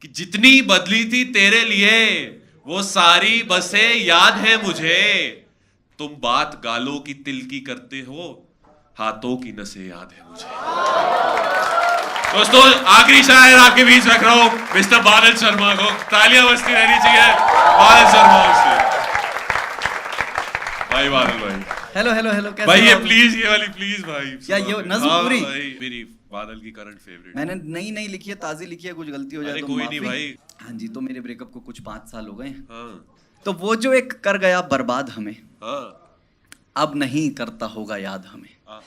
कि जितनी बदली थी तेरे लिए वो सारी बसें याद है मुझे। तुम बात गालों की तिल की करते हो, हाथों की नसें याद है मुझे। दोस्तों आखिरी शायर आपके बीच रख रहा हूं मिस्टर बादल शर्मा को। तालियां बजती रहनी चाहिए बादल शर्मा से। भाई बादल भाई, हेलो हेलो हेलो, कैसे भाई हो ये आप? प्लीज, ये वाली प्लीज भाई। क्या ये नज्म हाँ पूरी? भाई, मेरी बादल की करंट फेवरेट। मैंने नई नई लिखी है, ताजी लिखी है, कुछ गलती हो जाए अरे तो कोई माफी। नहीं भाई। हाँ जी, तो मेरे ब्रेकअप को कुछ 5 साल हो गए हैं। हाँ तो वो जो एक कर गया बर्बाद हमें, हाँ अब नहीं करता होगा याद हमें। हाँ।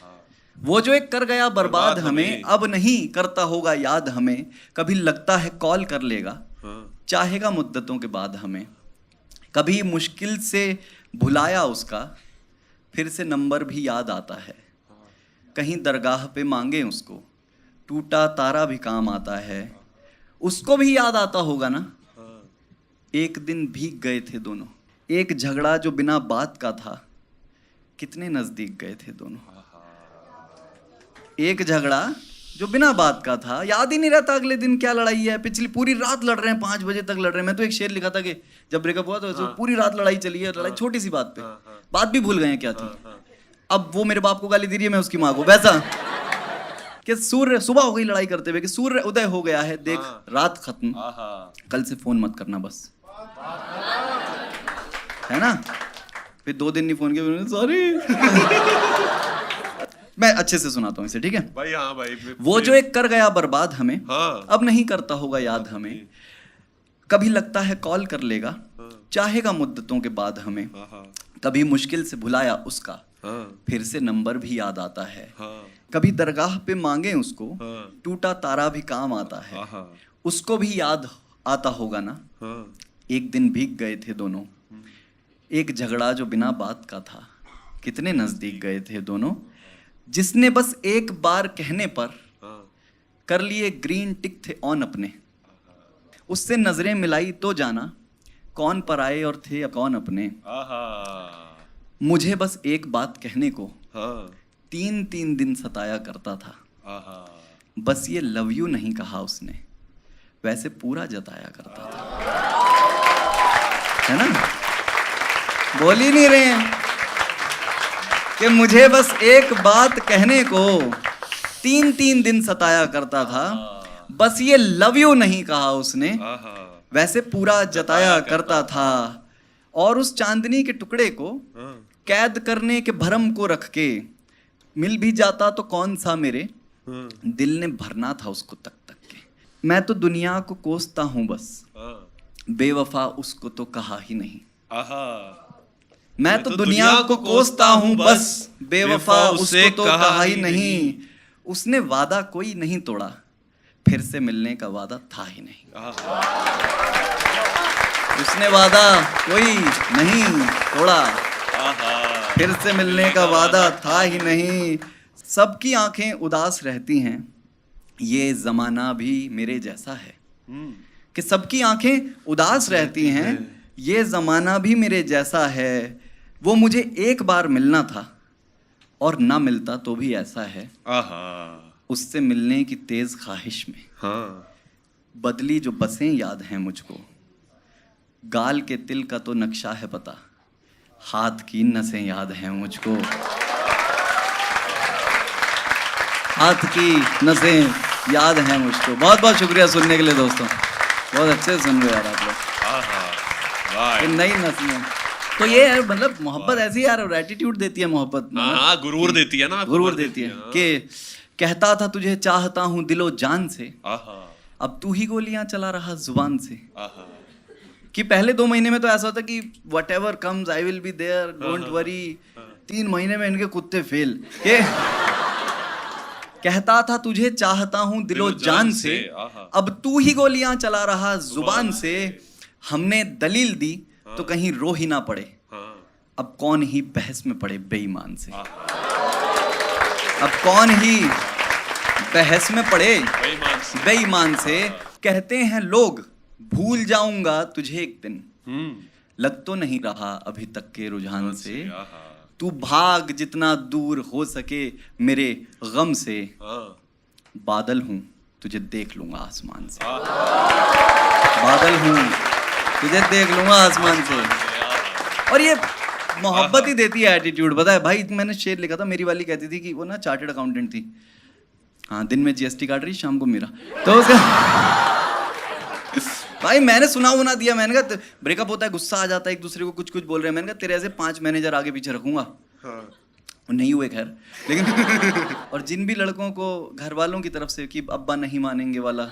वो जो एक कर गया बर्बाद बर्बाद हमें, हमें। अब नहीं करता होगा याद हमें। कभी लगता है कॉल कर लेगा, हाँ चाहेगा मुद्दतों के बाद हमें। कभी मुश्किल से भुलाया उसका, फिर से नंबर भी याद आता है। कहीं दरगाह पे मांगे उसको, टूटा तारा भी काम आता है। उसको भी याद आता होगा ना, हाँ। एक दिन भीग गए थे दोनों। एक झगड़ा जो बिना बात का था, कितने नजदीक गए थे दोनों। एक झगड़ा जो बिना बात का था, याद ही नहीं रहता अगले दिन क्या लड़ाई है। पिछली पूरी रात लड़ रहे हैं, 5 बजे तक लड़ रहे हैं। मैं तो एक शेर लिखा था कि जब ब्रेकअप हुआ तो पूरी रात लड़ाई चली है। लड़ाई छोटी सी बात पे, बात भी भूल गए हैं क्या थी। अब वो मेरे बाप को गाली दे रही है, मैं उसकी माँ को। वैसा कि सूर्य सुबह हो गई लड़ाई करते हुए, कि सूर्य उदय हो गया है, देख रात खत्म, कल से फोन मत करना बस, है ना। फिर 2 दिन नहीं फोन किया, सॉरी। मैं अच्छे से सुनाता हूँ इसे, ठीक है भाई। हाँ भाई, वो जो एक कर गया बर्बाद हमें, हाँ। अब नहीं करता होगा याद हमें। कभी लगता है कॉल कर लेगा, चाहेगा मुद्दतों के बाद हमें। कभी मुश्किल से भुलाया उसका, फिर से नंबर भी याद आता है। कभी दरगाह पे मांगे उसको, टूटा तारा भी काम आता है। उसको भी याद आता होगा ना, एक दिन भीग गए थे दोनों। एक झगड़ा जो बिना बात का था, कितने नजदीक गए थे दोनों। जिसने बस एक बार कहने पर कर लिए ग्रीन टिक थे ऑन अपने। उससे नजरें मिलाई तो जाना, कौन पराए और थे कौन अपने। मुझे बस एक बात कहने को 3-3 दिन सताया करता था। बस ये लव यू नहीं कहा उसने, वैसे पूरा जताया करता था। है ना, बोल ही नहीं रहे हैं कि मुझे बस एक बात कहने को 3-3 दिन सताया करता था। बस ये लव यू नहीं कहा उसने, वैसे पूरा जताया करता था। और उस चांदनी के टुकड़े को कैद करने के भरम को रख के, मिल भी जाता तो कौन सा मेरे दिल ने भरना था उसको तक तक के। मैं तो दुनिया को कोसता हूँ बस, बेवफा उसको तो कहा ही नहीं। मैं तो दुनिया को कोसता हूँ बस, बेवफा उसको तो कहा ही नहीं। उसने वादा कोई नहीं तोड़ा, फिर से मिलने का वादा था ही नहीं। उसने वादा कोई नहीं तोड़ा, फिर से मिलने का वादा था ही नहीं। सबकी आंखें उदास रहती हैं, ये जमाना भी मेरे जैसा है। कि सबकी आंखें उदास रहती हैं, ये जमाना भी मेरे जैसा है। वो मुझे एक बार मिलना था, और ना मिलता तो भी ऐसा है। उससे मिलने की तेज ख्वाहिश में बदली जो बसें याद हैं मुझको। गाल के तिल का तो नक्शा है पता, हाथ की नसें याद हैं मुझको। हाथ की नसें याद हैं मुझको। बहुत बहुत शुक्रिया सुनने के लिए दोस्तों, बहुत अच्छे से सुन रहे यार आप लोग। नई नस्लें तो ये है, मतलब मोहब्बत ऐसी यार एटीट्यूड देती है मोहब्बत। गुरूर देती है ना, गुरूर देती है कि कहता था तुझे चाहता हूँ दिलो जान से, अब तू ही गोलियां चला रहा जुबान से। कि पहले 2 महीने में तो ऐसा होता कि whatever comes I will be there, don't worry. 3 महीने में इनके कुत्ते फेल के कहता था तुझे चाहता हूँ दिलो जान से, अब तू ही गोलियां चला रहा जुबान से। हमने दलील दी तो कहीं रो ही ना पड़े, अब कौन ही बहस में पड़े बेईमान से। अब कौन ही बहस में पड़े बेईमान से। कहते हैं लोग भूल जाऊंगा तुझे एक दिन, लग तो नहीं रहा अभी तक के रुझान से। तू भाग जितना दूर हो सके मेरे गम से, बादल हूं तुझे देख लूंगा आसमान से। बादल हूँ, तुझे देख लूंगा आसमान से। और ये मोहब्बत ही देती है एटीट्यूड। पता है भाई, मैंने शेर लिखा था, मेरी वाली कहती थी कि वो ना चार्टर्ड अकाउंटेंट थी, हाँ दिन में जीएसटी काट रही, शाम को मेरा। तो उसका भाई मैंने सुना दिया, मैंने कहा ब्रेकअप होता है, गुस्सा आ जाता है, एक दूसरे को कुछ कुछ बोल रहे हैं, मैंने कहा तेरे ऐसे 5 मैनेजर आगे पीछे रखूंगा। नहीं हुए खैर, लेकिन और जिन भी लड़कों को घर वालों की तरफ से कि अब्बा नहीं मानेंगे वाला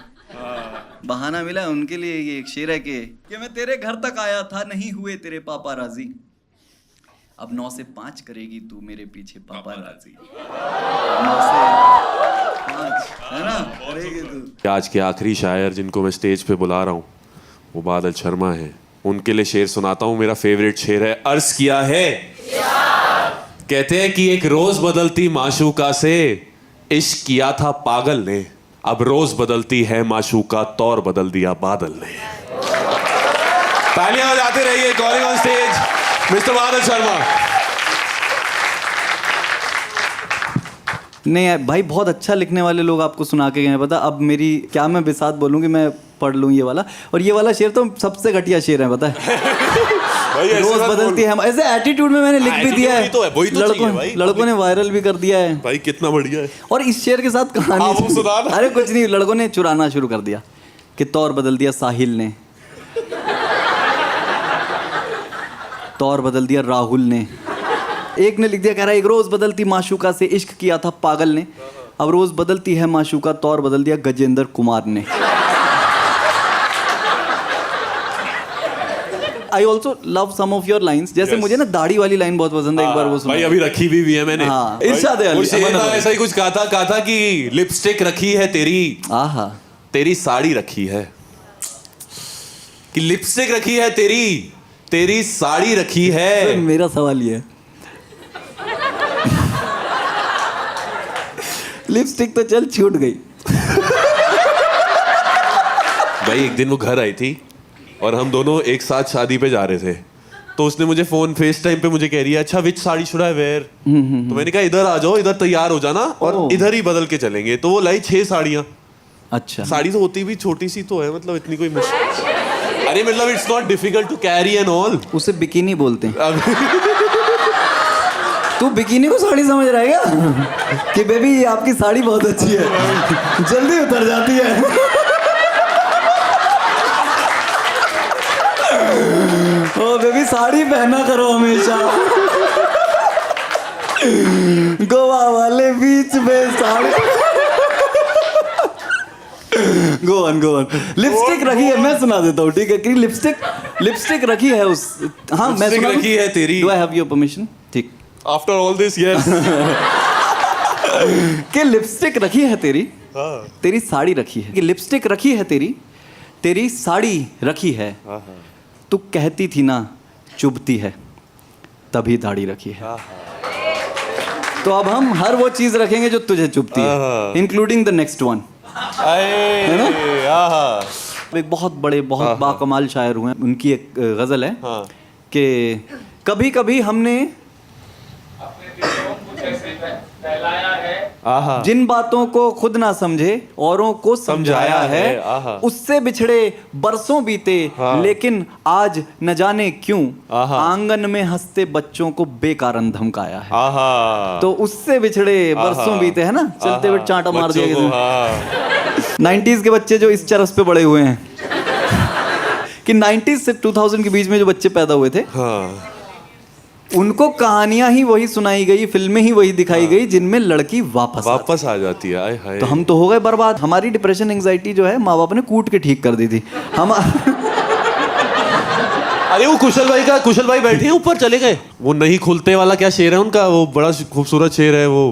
बहाना मिला है, उनके लिए ये एक शेर है कि मैं तेरे घर तक आया था, नहीं हुए तेरे पापा राजी, अब 9 से 5 करेगी तू मेरे पीछे पापा राजी। 9 से 5 है ना, करेगी तू। आज के आखिरी शायर जिनको मैं स्टेज पे बुला रहा हूँ वो बादल शर्मा हैं। उनके लिए शेर सुनाता हूँ, मेरा फेवरेट शेर है। अर्ज किया है, कहते हैं कि एक रोज बदलती माशूका से इश्क किया था पागल ने, अब रोज बदलती है माशूका, तौर बदल दिया बादल ने। तालियां बजाते रहिए। कॉलिंग ऑन स्टेज मिस्टर बादल शर्मा। नहीं भाई, बहुत अच्छा लिखने वाले लोग आपको सुना के गए हैं। पता अब मेरी क्या मैं बिसात बोलूँ कि मैं पढ़ लूँ ये वाला, और ये वाला शेर तो सबसे घटिया शेर है, पता है। रोज बदलती है, ऐसे एटीट्यूड में मैंने लिख भी दिया है, लड़कों ने वायरल भी कर दिया है भाई, कितना बढ़िया है। और इस शेर के साथ कहानी सुना। अरे कुछ नहीं, लड़कों ने चुराना शुरू कर दिया कि तौर बदल दिया साहिल ने, तौर बदल दिया राहुल ने, एक ने लिख दिया कह रहा है एक रोज बदलती माशूका से इश्क किया था पागल ने, अब रोज बदलती है माशूका, तौर बदल दिया गजेंद्र कुमार ने। I also love some of your lines, जैसे मुझे ना दाढ़ी वाली लाइन बहुत पसंद है, एक बार वो सुना। भाई अभी रखी भी है मैंने। हाँ, इरशाद अली ऐसा ही कुछ कहा था कि लिपस्टिक रखी है तेरी, आहा, तेरी साड़ी रखी है, कि लिपस्टिक रखी है तेरी, तेरी साड़ी रखी है। मेरा सवाल ये है, लिपस्टिक तो चल छूट गई। भाई एक दिन वो घर आई थी और हम दोनों एक साथ शादी पे जा रहे थे, तो उसने मुझे फोन फेस टाइम पे मुझे कह रही है अच्छा विच साड़ी शुड आई वेयर। तो मैंने कहा इधर आ जाओ, इधर तैयार हो जाना और इधर ही बदल के चलेंगे। तो वो लाई 6 साड़ियाँ। अच्छा, साड़ी तो होती भी छोटी सी तो है, मतलब इतनी कोई मुश्किल, अरे मतलब it's not difficult to carry and all. उसे बिकिनी बोलते हैं। तू बिकिनी को साड़ी समझ रहा है क्या? कि बेबी ये आपकी साड़ी बहुत अच्छी है, जल्दी उतर जाती है। ओ बेबी साड़ी पहना करो हमेशा। गोवा वाले बीच में साड़ी। Go on. लिपस्टिक रखी है, मैं सुना देता हूँ, ठीक है? कि लिपस्टिक रखी है उस, हाँ मैं सुना रखी है तेरी। Do I have your permission? ठीक। After all this yes. कि लिपस्टिक रखी है तेरी, तेरी साड़ी रखी है, कि लिपस्टिक रखी है तेरी, तेरी साड़ी रखी है, तू कहती थी ना चुभती है, तभी दाढ़ी रखी है। तो अब हम हर वो चीज रखेंगे जो तुझे चुभती है, इंक्लूडिंग द नेक्स्ट वन, है ना? एक बहुत बड़े, बहुत बाकमाल शायर हुए, उनकी एक गजल है कि कभी कभी हमने जिन बातों को खुद ना समझे औरों को समझाया है, उससे बिछड़े बरसों बीते, लेकिन आज न जाने क्यों आंगन में हंसते बच्चों को बेकारण धमकाया है। तो उससे बिछड़े बरसों बीते, है ना, चलते हुए चांटा मार दिया किसी। 90s के बच्चे जो इस चरस पे बड़े हुए हैं कि 90s से 2000 के बीच में जो बच्चे पैदा हुए थे, उनको कहानियां ही वही सुनाई गई, फिल्में ही वही दिखाई गई जिनमें लड़की वापस आ जाती है। तो हम तो हो गए बर्बाद। हमारी डिप्रेशन एंजाइटी जो है माँ बाप ने कूट के ठीक कर दी थी। हम अरे वो कुशल भाई बैठे हैं ऊपर, चले गए। वो नहीं खुलते वाला क्या शेर है उनका, वो बड़ा खूबसूरत शेर है वो,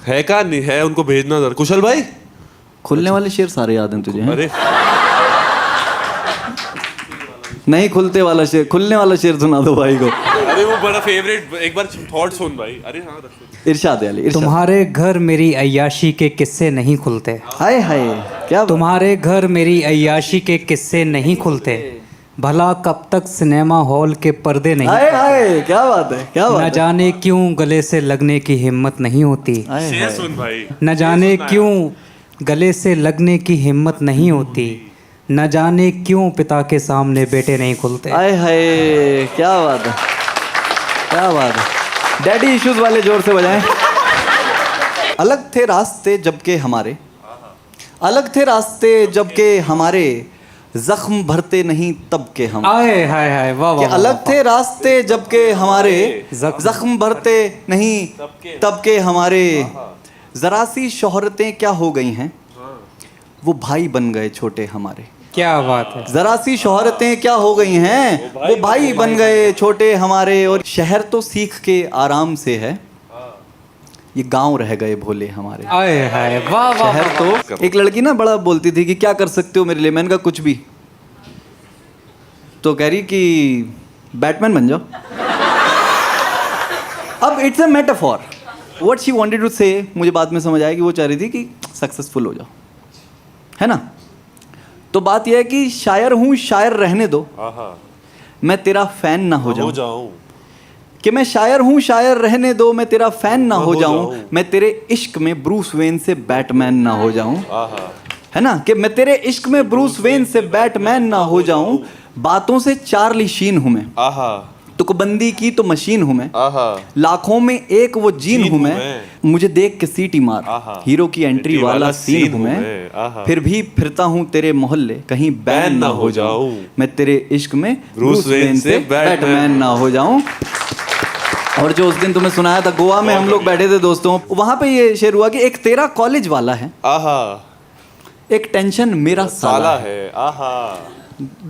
है का नहीं है, उनको भेजना जरा। कुशल भाई, खुलने वाले शेर सारे याद हैं तुझे? अरे नहीं खुलते वाला शेर, खुलने वाला शेर सुना दो भाई को। अरे वो बड़ा फेवरेट, एक बार थॉट सुन भाई। अरे हाँ, इरशाद अली। तुम्हारे घर मेरी अय्याशी के किस्से नहीं खुलते। हाय हाय, क्या तुम्हारे घर मेरी अय्याशी के किस्से नहीं खुलते, भला कब तक सिनेमा हॉल के पर्दे नहीं। हाय हाय, क्या बात है, क्या बात है। न जाने क्यों गले से लगने की हिम्मत नहीं होती। सुन भाई। न जाने क्यों गले से लगने की हिम्मत नहीं होती, न जाने क्यों पिता के सामने बेटे नहीं खुलते। आय हाय, क्या बात है, क्या बात है। डैडी इश्यूज वाले जोर से बजाएं। अलग थे रास्ते जबकि हमारे, अलग थे रास्ते जबकि हमारे, जख्म भरते नहीं तब के हम। आए हाय हाय, वाह वाह। अलग थे रास्ते जबकि हमारे, जख्म भरते नहीं तब के हमारे, जरा सी शोहरतें क्या हो गई हैं, वो भाई बन गए छोटे हमारे। क्या बात है। जरा सी शोहरतें क्या हो गई हैं, वो भाई बन गए छोटे हमारे। और शहर तो सीख के आराम से है, ये गांव रह गए भोले हमारे। आए हाय, वाह वाह। शहर तो, एक लड़की ना बड़ा बोलती थी कि क्या कर सकते हो मेरे लिए, मैंने कहा कुछ भी। तो कह रही कि बैटमैन बन जाओ। अब it's a metaphor, what she wanted to say, मुझे बाद में समझ आया कि वो चाह रही थी कि सक्सेसफुल हो जाओ, है ना। तो बात यह है कि शायर हूं, शायर रहने दो, मैं तेरा फैन ना हो जाऊं। कि मैं शायर हूं, शायर रहने दो, मैं तेरा फैन ना हो जाऊं। मैं तेरे इश्क में ब्रूस वेन से बैटमैन ना हो जाऊं, है ना। कि मैं तेरे इश्क में ब्रूस वेन से बैटमैन ना हो जाऊं। बातों से चार्ली शीन हूं मैं, तुकबंदी की तो मशीन हूं मैं, लाखों में एक वो जीन हूं मैं। मुझे देख के सीटी मार, हीरो की एंट्री वाला सीन हूं मैं। फिर भी फिरता हूं तेरे मोहल्ले, कहीं बैन ना हो जाऊं। मैं तेरे इश्क में ब्रूस वेन से बैटमैन ना हो जाऊं। और जो उस दिन तुम्हें सुनाया था, गोवा में हम लोग बैठे थे दोस्तों, वहां पे ये शेर हुआ कि एक तेरा कॉलेज वाला है, एक टेंशन मेरा साला है।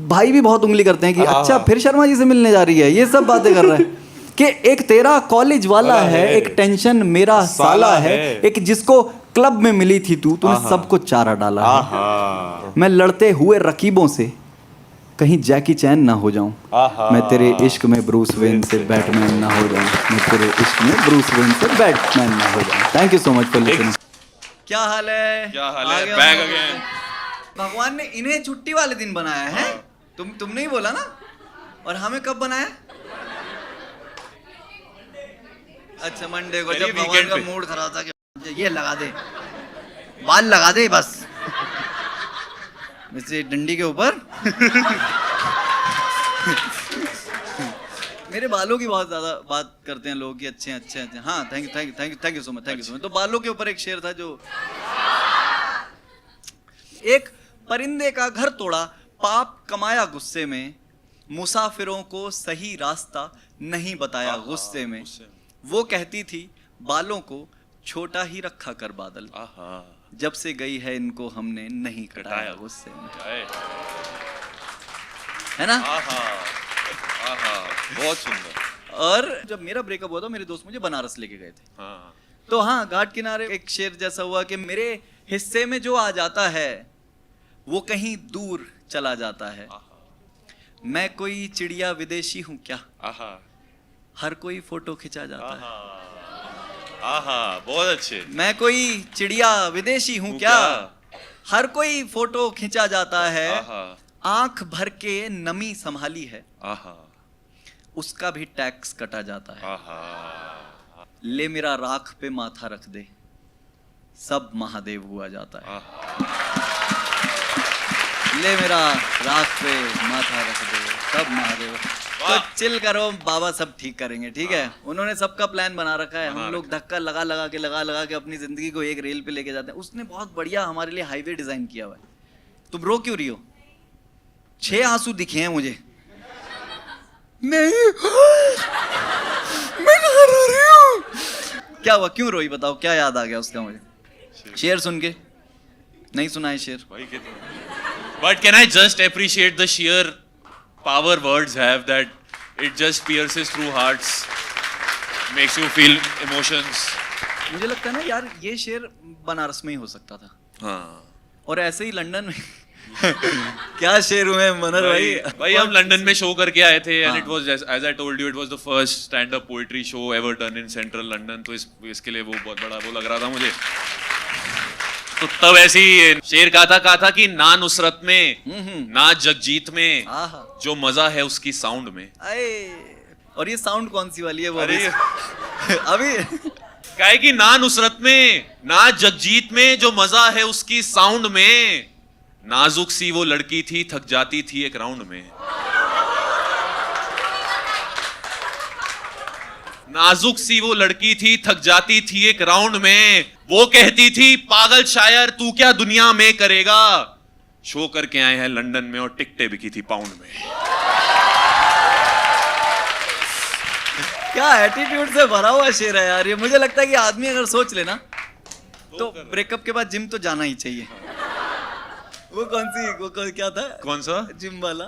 भाई भी बहुत उंगली करते हैं कि अच्छा फिर शर्मा जी से मिलने जा रही है, ये सब बातें कर रहे हैं। कि एक तेरा कॉलेज वाला है, एक टेंशन मेरा साला है, एक जिसको क्लब में मिली थी तूने सबको चारा डाला है। मैं लड़ते हुए रकीबों से कहीं जैकी चैन ना हो जाऊं। मैं तेरे इश्क में ब्रूस वेन से बैटमैन ना हो जाऊं। मैं तेरे इश्क में ब्रूस वेन से बैटमैन ना हो जाऊं। Thank you so much for listening. क्या हाल है? क्या हाल है? Back again. भगवान ने इन्हें छुट्टी वाले दिन बनाया है। तुमने ही बोला ना। और हमें कब बनाया? अच्छा मंडे को, जब भगवान का मूड खराब था कि ये लगा दे, बाल लगा दे बस वैसे डंडी के ऊपर। मेरे बालों की बहुत ज्यादा बात करते हैं लोग कि अच्छे हैं, अच्छे हैं। हाँ thank you so much, thank you so much. तो बालों के ऊपर एक शेर था जो, एक परिंदे का घर तोड़ा, पाप कमाया गुस्से में, मुसाफिरों को सही रास्ता नहीं बताया गुस्से में। वो कहती थी बालों को छोटा ही रखा कर बादल, जब से गई है इनको हमने नहीं कटाया गुस्से में, है ना। बहुत सुंदर। और जब मेरा ब्रेकअप हुआ था, मेरे दोस्त मुझे बनारस लेके गए थे। तो हाँ, घाट किनारे एक शेर जैसा हुआ कि मेरे हिस्से में जो आ जाता है वो कहीं दूर चला जाता है। मैं कोई चिड़िया विदेशी हूँ क्या, हर कोई फोटो खिंचा जाता है। बहुत अच्छे। मैं कोई चिड़िया विदेशी हूँ क्या, हर कोई फोटो खिंचा जाता है। आंख भर के नमी संभाली है, उसका भी टैक्स कटा जाता है। ले मेरा राख पे माथा रख दे, सब महादेव हुआ जाता है। ले मेरा राख पे माथा रख दे, सब महादेव। तो चिल करो, बाबा सब ठीक करेंगे, ठीक है। उन्होंने सबका प्लान बना रखा है, हम लोग धक्का लगा लगा के अपनी जिंदगी को एक रेल पे लेके जाते हैं। उसने बहुत बढ़िया हमारे लिए हाईवे डिजाइन किया हुआ है। तुम रो क्यों रही हो? 6 आंसू दिखे हैं मुझे। नहीं मैं कहाँ रो रही हूँ? क्या हुआ, क्यों रोई बताओ, क्या याद आ गया उसका मुझे? शेर सुन के? नहीं सुना है शेर? But can I just appreciate the sheer power words have, that it just pierces through hearts, makes you feel emotions. मुझे लगता है ना यार, ये शेर बनारस में ही हो सकता था। हाँ। और ऐसे ही लंदन में क्या शेर हुए मनर भाई हम लंदन में शो करके आए थे, and it was, as I told you, it was the first stand up poetry show ever done in central London. तो इसके लिए वो बहुत बड़ा वो लग रहा था मुझे। तो तब ऐसी शेर कहा था कि ना नुसरत में ना जगजीत में, जो मजा है उसकी साउंड में। और ये साउंड कौन सी वाली है वो? अभी कहे कि ना नुसरत में ना जगजीत में, जो मजा है उसकी साउंड में, नाजुक सी वो लड़की थी, थक जाती थी एक राउंड में। नाजुक सी वो लड़की थी, थक जाती थी एक राउंड में। वो कहती थी पागल शायर तू क्या दुनिया में करेगा। शो करके आए हैं लंदन में और टिकटें बिकी थी पाउंड में। क्या एटीट्यूड से भरा हुआ शेर है यार ये। मुझे लगता है कि आदमी अगर सोच लेना तो ब्रेकअप के बाद जिम तो जाना ही चाहिए। क्या था, कौन सा जिम वाला?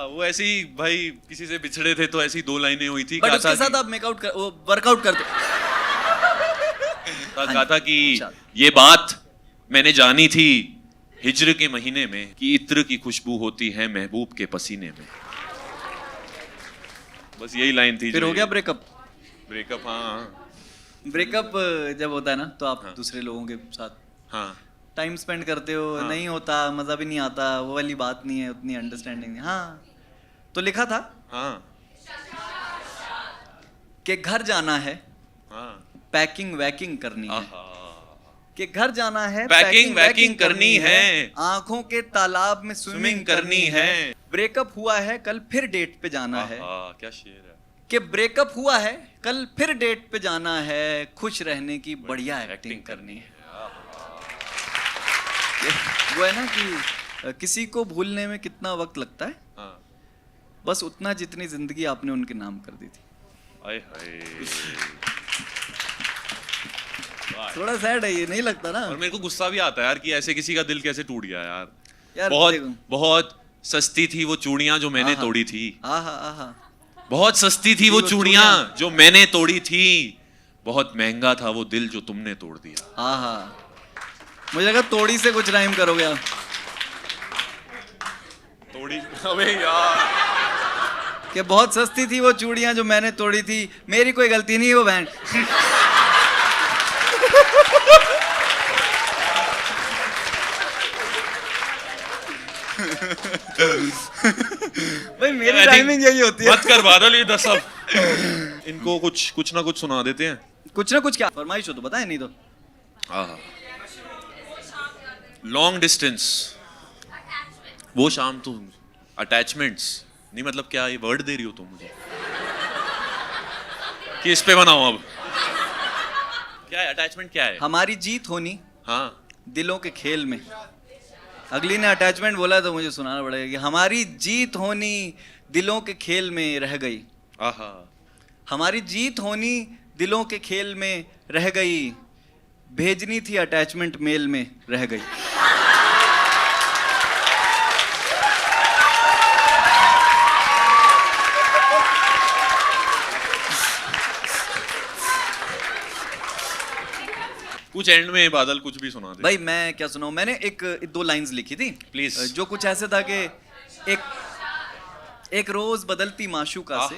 वो ऐसे ही भाई किसी से बिछड़े थे तो ऐसी 2 लाइनें हुई थी। बट उसके साथ आप वर्कआउट करते। कहा था कि ये बात मैंने जानी थी हिज्र के महीने में कि इत्र की खुशबू होती है महबूब के पसीने में। बस यही लाइन थी। फिर हो गया ब्रेकअप? हाँ। ब्रेकअप जब होता है ना तो आप दूसरे लोगों के साथ हाँ टाइम स्पेंड करते हो। नहीं होता, मजा भी नहीं आता, वो वाली बात नहीं है, उतनी अंडरस्टैंडिंग नहीं। हाँ तो लिखा था कि घर जाना है, पैकिंग वैकिंग करनी है। कि घर जाना है, पैकिंग वैकिंग करनी है, आंखों के तालाब में स्विमिंग करनी है। ब्रेकअप हुआ है कल फिर डेट पे जाना है। क्या शेर है। कि ब्रेकअप हुआ है कल फिर डेट पे जाना है, खुश रहने की बढ़िया एक्टिंग करनी है। वो है ना कि किसी को भूलने में कितना वक्त लगता है, बस उतना जितनी जिंदगी आपने उनके नाम कर दी थी। आए हाय। थोड़ा सैड है ये, नहीं लगता ना? और मेरे को गुस्सा भी आता है यार कि ऐसे किसी का दिल कैसे टूट गया यार। बहुत बहुत सस्ती थी वो चूड़ियां जो मैंने तोड़ी थी। आहा। बहुत सस्ती थी वो चूड़ियां जो मैंने तोड़ी थी। बहुत महंगा था वो दिल जो तुमने तोड़ दिया। आहा, मुझे लगा तोड़ी से कुछ राइम करोगे आप। तोड़ी? अबे यार। कि बहुत सस्ती थी वो चूड़ियां जो मैंने तोड़ी थी, मेरी कोई गलती नहीं वो बहन। भाई मेरी टाइमिंग यही होती है। मत कर बादल ये दस अब। इनको कुछ ना कुछ सुना देते हैं। कुछ ना कुछ क्या फरमाइश हो तो बताए, नहीं तो लॉन्ग डिस्टेंस। वो शाम तुम अटैचमेंट्स नहीं, मतलब क्या ये वर्ड दे रही हो तुम मुझे कि इस पे बनाओ अब? क्या है अटैचमेंट? क्या है? हमारी जीत होनी हाँ दिलों के खेल में। अगली ने अटैचमेंट बोला तो मुझे सुनाना पड़ेगा कि हमारी जीत होनी दिलों के खेल में रह गई। आहा। हमारी जीत होनी दिलों के खेल में रह गई, भेजनी थी अटैचमेंट मेल में रह गई। कुछ एंड में बादल कुछ भी सुना दे। भाई मैं क्या सुनाऊं, मैंने एक 2 लाइंस लिखी थी प्लीज। जो कुछ ऐसे था कि एक रोज बदलती माशूका से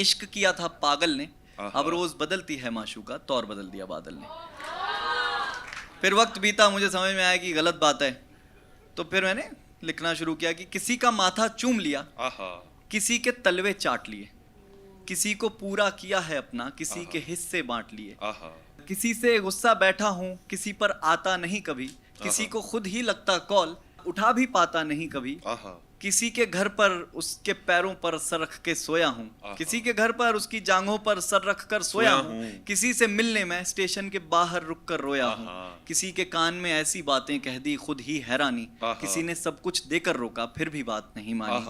इश्क किया था पागल ने, अब रोज बदलती है माशूका, तौर बदल दिया बादल ने। फिर वक्त बीता, मुझे समझ में आया कि गलत बात है, तो फिर मैंने लिखना शुरू किया कि किसी का माथा चूम लिया, किसी के तलवे चाट लिए, किसी को पूरा किया है अपना, किसी के हिस्से बांट लिए। किसी से गुस्सा बैठा हूँ, किसी पर आता नहीं कभी, किसी को खुद ही लगता कॉल, उठा भी पाता नहीं कभी। किसी के घर पर उसके पैरों पर सर रख के सोया हूँ, किसी के घर पर उसकी जांघों पर सर रख कर सोया हूँ। किसी से मिलने में स्टेशन के बाहर रुक कर रोया हूँ, किसी के कान में ऐसी बातें कह दी खुद ही हैरानी। किसी ने सब कुछ देकर रोका फिर भी बात नहीं मानी,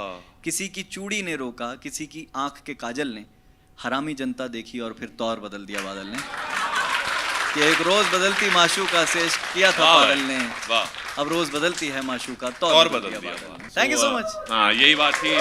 किसी की चूड़ी ने रोका, किसी की आंख के काजल ने। हरामी जनता देखी और फिर तौर बदल दिया बादल ने। कि एक रोज बदलती माशूका से इश्क किया था पागल ने, अब रोज बदलती है माशूका तौर बदल दिया। Thank you so much. हाँ यही बात थी।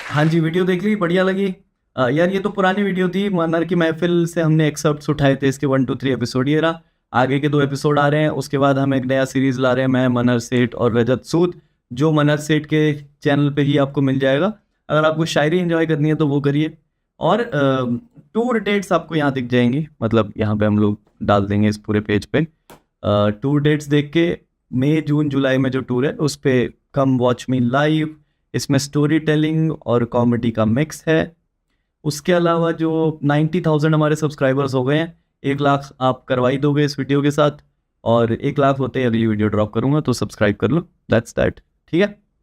हाँ जी, वीडियो देख ली, बढ़िया लगी यार। ये तो पुरानी वीडियो थी, मनर की महफिल से हमने एक्सर्प्ट्स उठाए थे, इसके 1 2 3 एपिसोड। ये रहा, आगे के 2 एपिसोड आ रहे हैं। उसके बाद हम एक नया सीरीज ला रहे हैं, मैं, मनर सेठ और रजत सूद, जो मनर सेठ के चैनल पे ही आपको मिल जाएगा। अगर आपको शायरी एंजॉय करनी है तो वो करिए। और टूर डेट्स आपको यहाँ दिख जाएंगी, मतलब यहाँ पे हम लोग डाल देंगे इस पूरे पेज पे। टूर डेट्स देख के मई जून जुलाई में जो टूर है उस पे कम वॉच मी लाइव। इसमें स्टोरी टेलिंग और कॉमेडी का मिक्स है। उसके अलावा जो 90,000 हमारे सब्सक्राइबर्स हो गए हैं, 1 लाख आप करवाई दोगे इस वीडियो के साथ, और 1 लाख होते ही अगली वीडियो ड्रॉप करूंगा, तो सब्सक्राइब कर लो, दैट्स दैट, ठीक है।